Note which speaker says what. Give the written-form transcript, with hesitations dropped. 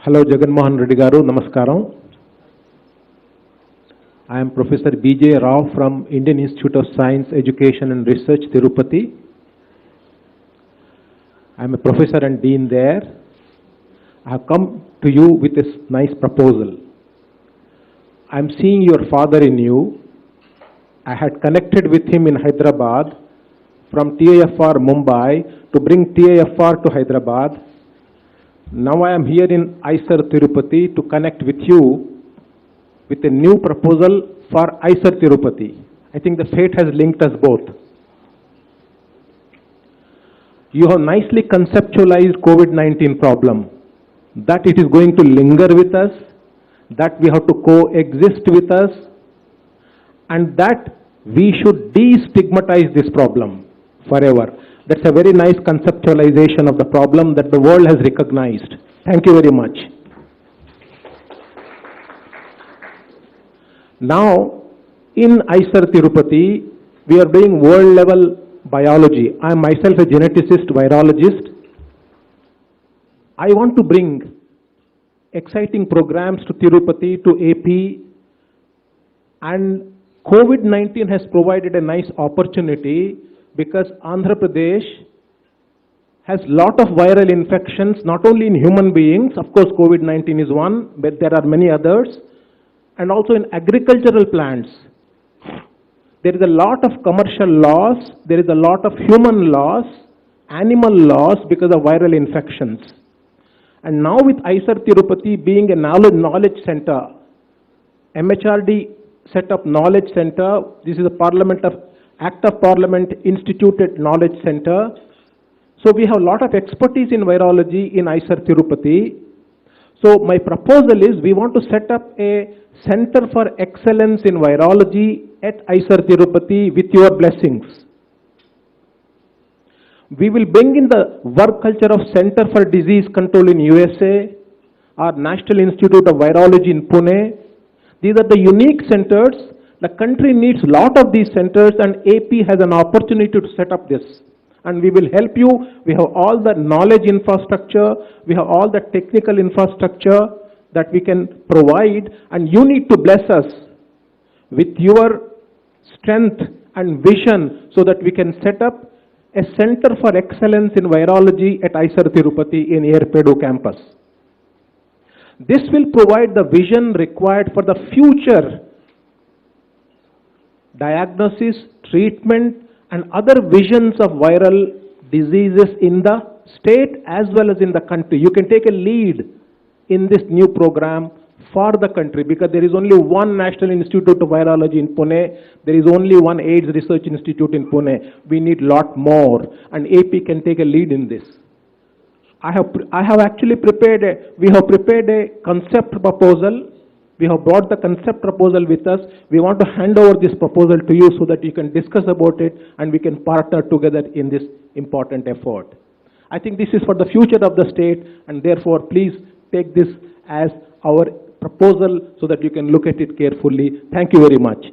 Speaker 1: Hello, Jaganmohan Reddy Garu. Namaskaram. I am Professor B.J. Rao from Indian Institute of Science, Education and Research, Tirupati. I am a professor and dean there. I have come to you with this nice proposal. I am seeing your father in you. I had connected with him in Hyderabad from TIFR Mumbai to bring TIFR to Hyderabad. Now I am here in ISER Tirupati to connect with you with a new proposal for ISER Tirupati. I think the fate has linked us both. You have nicely conceptualized COVID-19 problem, that it is going to linger with us, that we have to coexist with us, and that we should destigmatize this problem forever. That's a very nice conceptualization of the problem that the world has recognized. Thank you very much. Now, in ISER Tirupati, we are doing world level biology. I am myself a geneticist, virologist. I want to bring exciting programs to Tirupati, to AP, and COVID-19 has provided a nice opportunity because Andhra Pradesh has lot of viral infections, not only in human beings, of course COVID-19 is one, but there are many others, and also in agricultural plants. There is a lot of commercial loss, there is a lot of human loss, animal loss because of viral infections. And now with ISER Tirupati being a knowledge center, MHRD set up knowledge center, this is a Act of Parliament instituted knowledge center. So we have a lot of expertise in virology in ISER Tirupati. So my proposal is we want to set up a Center for Excellence in Virology at ISER Tirupati with your blessings. We will bring in the work culture of Center for Disease Control in USA, our National Institute of Virology in Pune. These are the unique centers. The country needs a lot of these centers, and AP has an opportunity to set up this. And we will help you. We have all the knowledge infrastructure, we have all the technical infrastructure that we can provide, and you need to bless us with your strength and vision so that we can set up a Center for Excellence in Virology at ISER Tirupati in Erpedu campus. This will provide the vision required for the future diagnosis, treatment, and other visions of viral diseases in the state as well as in the country. You can take a lead in this new program for the country because there is only one National Institute of Virology in Pune. There is only one AIDS Research Institute in Pune. We need a lot more, and AP can take a lead in this. We have prepared a concept proposal. We have brought the concept proposal with us. We want to hand over this proposal to you so that you can discuss about it and we can partner together in this important effort. I think this is for the future of the state, and therefore please take this as our proposal so that you can look at it carefully. Thank you very much.